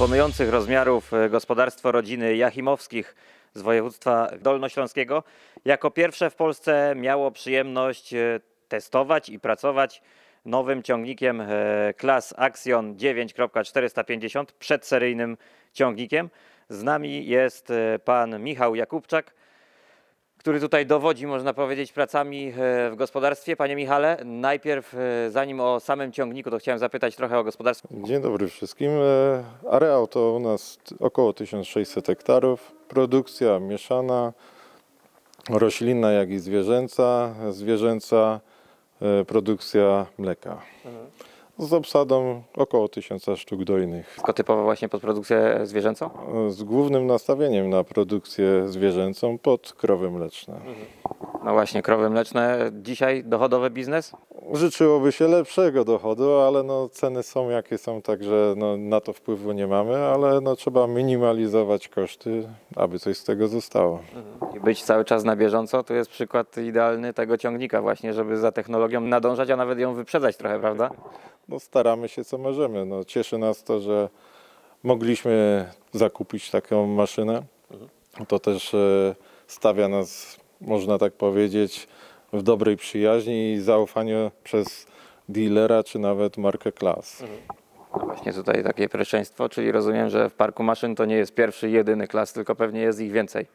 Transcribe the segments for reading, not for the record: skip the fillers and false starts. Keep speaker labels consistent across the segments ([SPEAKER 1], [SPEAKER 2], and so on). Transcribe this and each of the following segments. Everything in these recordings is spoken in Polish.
[SPEAKER 1] imponujących rozmiarów gospodarstwo rodziny Jachimowskich z województwa dolnośląskiego jako pierwsze w Polsce miało przyjemność testować i pracować nowym ciągnikiem klas Axion 9.450, przedseryjnym ciągnikiem. Z nami jest pan Michał Jakubczak, który tutaj dowodzi, można powiedzieć, pracami w gospodarstwie. Panie Michale, najpierw zanim o samym ciągniku, to chciałem zapytać trochę o gospodarstwo.
[SPEAKER 2] Dzień dobry wszystkim. Areał to u nas około 1600 hektarów. Produkcja mieszana, roślinna jak i zwierzęca. Zwierzęca produkcja mleka. Z obsadą około 1000 sztuk dojnych.
[SPEAKER 1] Tylko typowo właśnie pod produkcję zwierzęcą?
[SPEAKER 2] Z głównym nastawieniem na produkcję zwierzęcą pod krowy mleczne.
[SPEAKER 1] No właśnie, krowy mleczne. Dzisiaj dochodowy biznes?
[SPEAKER 2] Życzyłoby się lepszego dochodu, ale ceny są jakie są, także na to wpływu nie mamy, ale trzeba minimalizować koszty, aby coś z tego zostało.
[SPEAKER 1] I być cały czas na bieżąco, to jest przykład idealny tego ciągnika właśnie, żeby za technologią nadążać, a nawet ją wyprzedzać trochę, prawda?
[SPEAKER 2] Staramy się co możemy. Cieszy nas to, że mogliśmy zakupić taką maszynę. To też stawia nas, można tak powiedzieć, w dobrej przyjaźni i zaufaniu przez dealera czy nawet markę Klas.
[SPEAKER 1] No właśnie tutaj takie pierwszeństwo, czyli rozumiem, że w parku maszyn to nie jest pierwszy, jedyny Klas, tylko pewnie jest ich więcej.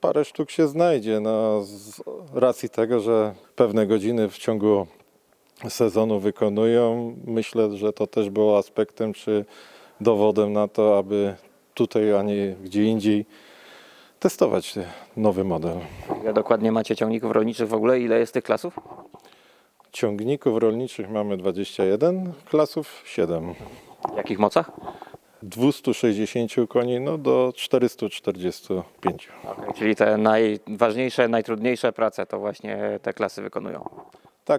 [SPEAKER 2] Parę sztuk się znajdzie, z racji tego, że pewne godziny w ciągu sezonu wykonują. Myślę, że to też było aspektem czy dowodem na to, aby tutaj, a nie gdzie indziej testować nowy model.
[SPEAKER 1] Ile dokładnie macie ciągników rolniczych w ogóle? Ile jest tych Klasów?
[SPEAKER 2] Ciągników rolniczych mamy 21, Klasów 7.
[SPEAKER 1] W jakich mocach?
[SPEAKER 2] 260 koni do 445.
[SPEAKER 1] Okay, czyli te najważniejsze, najtrudniejsze prace to właśnie te Klasy wykonują.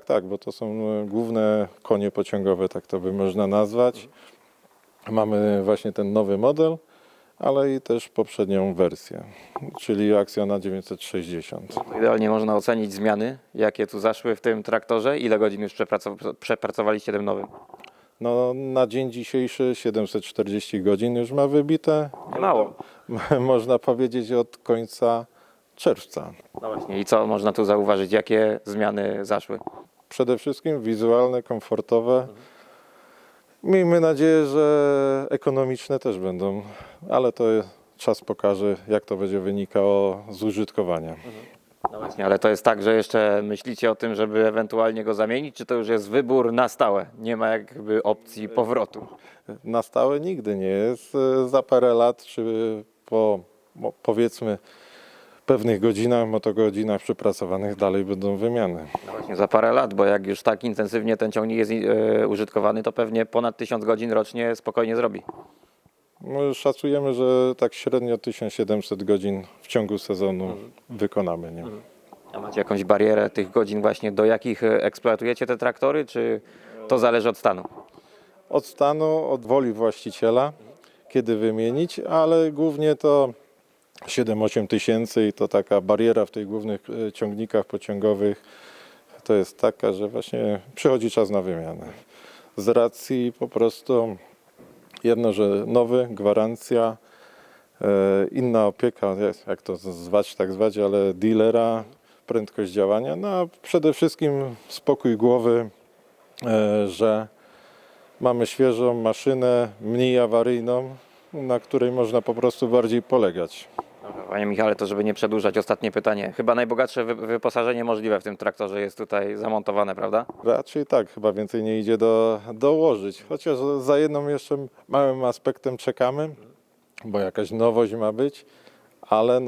[SPEAKER 2] Tak, bo to są główne konie pociągowe, tak to by można nazwać. Mamy właśnie ten nowy model, ale i też poprzednią wersję, czyli Axiona 960.
[SPEAKER 1] Idealnie można ocenić zmiany, jakie tu zaszły w tym traktorze. Ile godzin już przepracowaliście tym nowym?
[SPEAKER 2] Na dzień dzisiejszy 740 godzin już ma wybite.
[SPEAKER 1] Mało.
[SPEAKER 2] Można powiedzieć od końca czerwca.
[SPEAKER 1] No właśnie, i co można tu zauważyć? Jakie zmiany zaszły?
[SPEAKER 2] Przede wszystkim wizualne, komfortowe. Miejmy nadzieję, że ekonomiczne też będą, ale to czas pokaże, jak to będzie wynikało z użytkowania.
[SPEAKER 1] No właśnie, ale to jest tak, że jeszcze myślicie o tym, żeby ewentualnie go zamienić, czy to już jest wybór na stałe? Nie ma jakby opcji powrotu.
[SPEAKER 2] Na stałe nigdy nie jest. Za parę lat, czy po powiedzmy pewnych godzinach, motogodzinach przepracowanych dalej będą wymiany.
[SPEAKER 1] No właśnie, za parę lat, bo jak już tak intensywnie ten ciągnik jest użytkowany, to pewnie ponad 1000 godzin rocznie spokojnie zrobi.
[SPEAKER 2] Szacujemy, że tak średnio 1700 godzin w ciągu sezonu wykonamy. Nie?
[SPEAKER 1] A macie jakąś barierę tych godzin właśnie, do jakich eksploatujecie te traktory, czy to zależy od stanu?
[SPEAKER 2] Od stanu, od woli właściciela, kiedy wymienić, ale głównie to 7-8 tysięcy i to taka bariera w tych głównych ciągnikach pociągowych to jest taka, że właśnie przychodzi czas na wymianę. Z racji po prostu jedno, że nowy, gwarancja, inna opieka, jak to zwać, tak zwać, ale dealera, prędkość działania, a przede wszystkim spokój głowy, że mamy świeżą maszynę, mniej awaryjną, na której można po prostu bardziej polegać.
[SPEAKER 1] Panie Michale, to żeby nie przedłużać, ostatnie pytanie. Chyba najbogatsze wyposażenie możliwe w tym traktorze jest tutaj zamontowane, prawda?
[SPEAKER 2] Raczej tak, chyba więcej nie idzie dołożyć. Chociaż za jednym jeszcze małym aspektem czekamy, bo jakaś nowość ma być, ale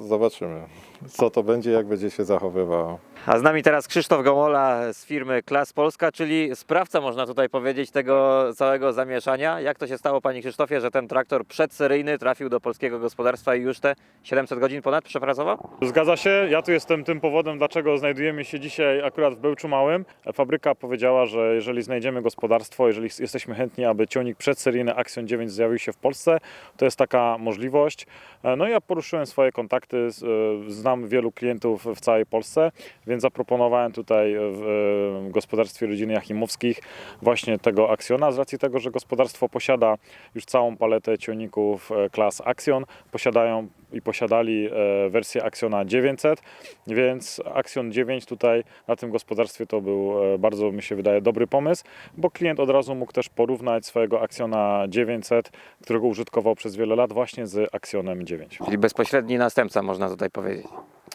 [SPEAKER 2] zobaczymy, co to będzie, jak będzie się zachowywało.
[SPEAKER 1] A z nami teraz Krzysztof Gomola z firmy Klas Polska, czyli sprawca, można tutaj powiedzieć, tego całego zamieszania. Jak to się stało, panie Krzysztofie, że ten traktor przedseryjny trafił do polskiego gospodarstwa i już te 700 godzin ponad przepracował?
[SPEAKER 3] Zgadza się, ja tu jestem tym powodem, dlaczego znajdujemy się dzisiaj akurat w Bełczu Małym. Fabryka powiedziała, że jeżeli znajdziemy gospodarstwo, jeżeli jesteśmy chętni, aby ciągnik przedseryjny Axion 9 zjawił się w Polsce, to jest taka możliwość. Ja poruszyłem swoje kontakty, znam wielu klientów w całej Polsce, więc zaproponowałem tutaj w gospodarstwie rodziny Jachimowskich właśnie tego Axiona, z racji tego, że gospodarstwo posiada już całą paletę ciągników klas Axion, posiadali wersję Axiona 900, więc Axion 9 tutaj na tym gospodarstwie to był bardzo, mi się wydaje, dobry pomysł, bo klient od razu mógł też porównać swojego Axiona 900, którego użytkował przez wiele lat, właśnie z Axionem 9.
[SPEAKER 1] Czyli bezpośredni następca, można tutaj powiedzieć.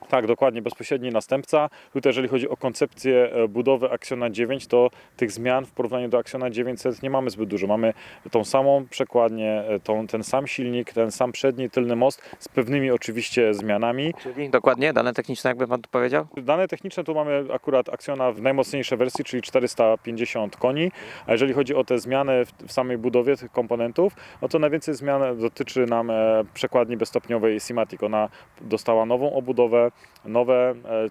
[SPEAKER 3] Tak, dokładnie, bezpośredni następca. Tutaj jeżeli chodzi o koncepcję budowy Axiona 9, to tych zmian w porównaniu do Axiona 900 nie mamy zbyt dużo. Mamy tą samą przekładnię, ten sam silnik, ten sam przedni, tylny most z pewnymi oczywiście zmianami.
[SPEAKER 1] Czyli dokładnie, dane techniczne, jakby pan tu powiedział?
[SPEAKER 3] Dane techniczne tu mamy akurat Axiona w najmocniejszej wersji, czyli 450 koni, a jeżeli chodzi o te zmiany w samej budowie tych komponentów, no to najwięcej zmian dotyczy nam przekładni bezstopniowej Simatic. Ona dostała nową obudowę,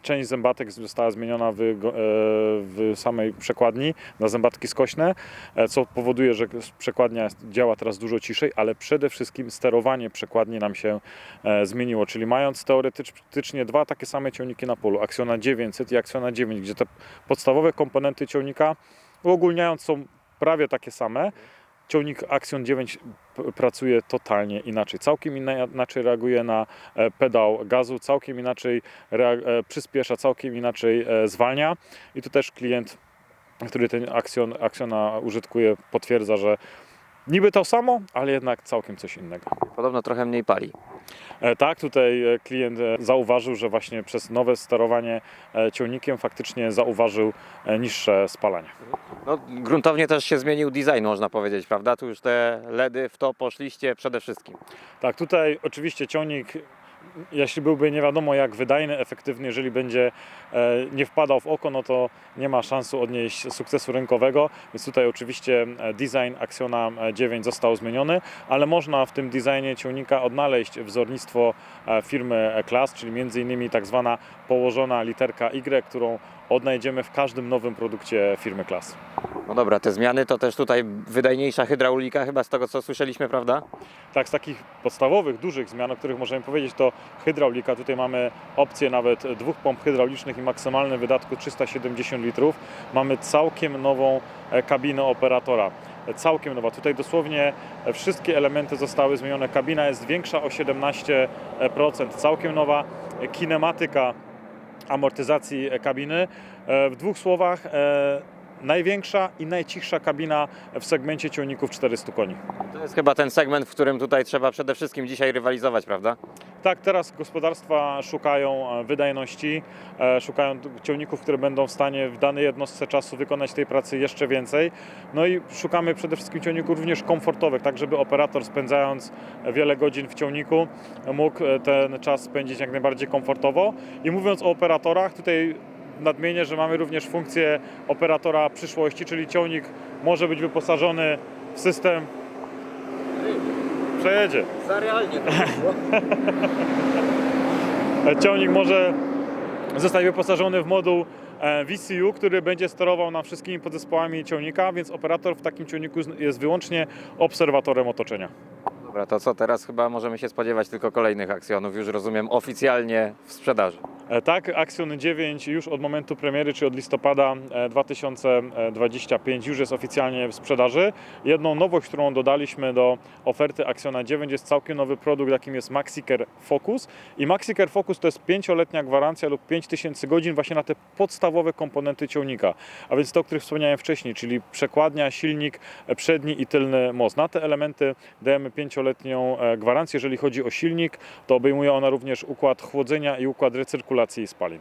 [SPEAKER 3] część zębatek została zmieniona w samej przekładni na zębatki skośne, co powoduje, że przekładnia działa teraz dużo ciszej, ale przede wszystkim sterowanie przekładni nam się zmieniło, czyli mając teoretycznie dwa takie same ciągniki na polu, Axiona 900 i Axiona 9, gdzie te podstawowe komponenty ciągnika uogólniając są prawie takie same, ciągnik Axion 9 pracuje totalnie inaczej. Całkiem inaczej reaguje na pedał gazu, całkiem inaczej przyspiesza, całkiem inaczej zwalnia. I tu też klient, który ten Axiona użytkuje, potwierdza, że niby to samo, ale jednak całkiem coś innego.
[SPEAKER 1] Podobno trochę mniej pali.
[SPEAKER 3] Tak, tutaj klient zauważył, że właśnie przez nowe sterowanie ciągnikiem faktycznie zauważył niższe spalanie.
[SPEAKER 1] No, gruntownie też się zmienił design, można powiedzieć, prawda? Tu już te LEDy w to poszliście przede wszystkim.
[SPEAKER 3] Tak, tutaj oczywiście ciągnik, jeśli byłby nie wiadomo jak wydajny, efektywny, jeżeli będzie nie wpadał w oko, no to nie ma szansu odnieść sukcesu rynkowego, więc tutaj oczywiście design Axiona 9 został zmieniony, ale można w tym designie ciągnika odnaleźć wzornictwo firmy Class, czyli między innymi tak zwana położona literka Y, którą odnajdziemy w każdym nowym produkcie firmy Class.
[SPEAKER 1] No dobra, te zmiany to też tutaj wydajniejsza hydraulika, chyba z tego co słyszeliśmy, prawda?
[SPEAKER 3] Tak, z takich podstawowych, dużych zmian, o których możemy powiedzieć, to hydraulika. Tutaj mamy opcję nawet 2 pomp hydraulicznych i maksymalny wydatku 370 litrów. Mamy całkiem nową kabinę operatora. Całkiem nowa. Tutaj dosłownie wszystkie elementy zostały zmienione. Kabina jest większa o 17%. Całkiem nowa kinematyka amortyzacji kabiny. W dwóch słowach, największa i najcichsza kabina w segmencie ciągników 400 koni.
[SPEAKER 1] To jest chyba ten segment, w którym tutaj trzeba przede wszystkim dzisiaj rywalizować, prawda?
[SPEAKER 3] Tak, teraz gospodarstwa szukają wydajności, szukają ciągników, które będą w stanie w danej jednostce czasu wykonać tej pracy jeszcze więcej. No i szukamy przede wszystkim ciągników również komfortowych, tak żeby operator spędzając wiele godzin w ciągniku mógł ten czas spędzić jak najbardziej komfortowo. I mówiąc o operatorach, tutaj nadmienię, że mamy również funkcję operatora przyszłości, czyli ciągnik może być wyposażony w system... Przejedzie.
[SPEAKER 1] Za realnie
[SPEAKER 3] Ciągnik może zostać wyposażony w moduł VCU, który będzie sterował nam wszystkimi podzespołami ciągnika, więc operator w takim ciągniku jest wyłącznie obserwatorem otoczenia.
[SPEAKER 1] Dobra, to co, teraz chyba możemy się spodziewać tylko kolejnych Axionów, już rozumiem, oficjalnie w sprzedaży.
[SPEAKER 3] Tak, Axion 9 już od momentu premiery, czyli od listopada 2025 już jest oficjalnie w sprzedaży. Jedną nowość, którą dodaliśmy do oferty Axiona 9 jest całkiem nowy produkt, jakim jest MaxiCare Focus. I MaxiCare Focus to jest 5-letnia gwarancja lub 5000 godzin właśnie na te podstawowe komponenty ciągnika. A więc to, o których wspomniałem wcześniej, czyli przekładnia, silnik, przedni i tylny most. Na te elementy dajemy 5-letnią gwarancję. Jeżeli chodzi o silnik, to obejmuje ona również układ chłodzenia i układ recyrkulacji spalin.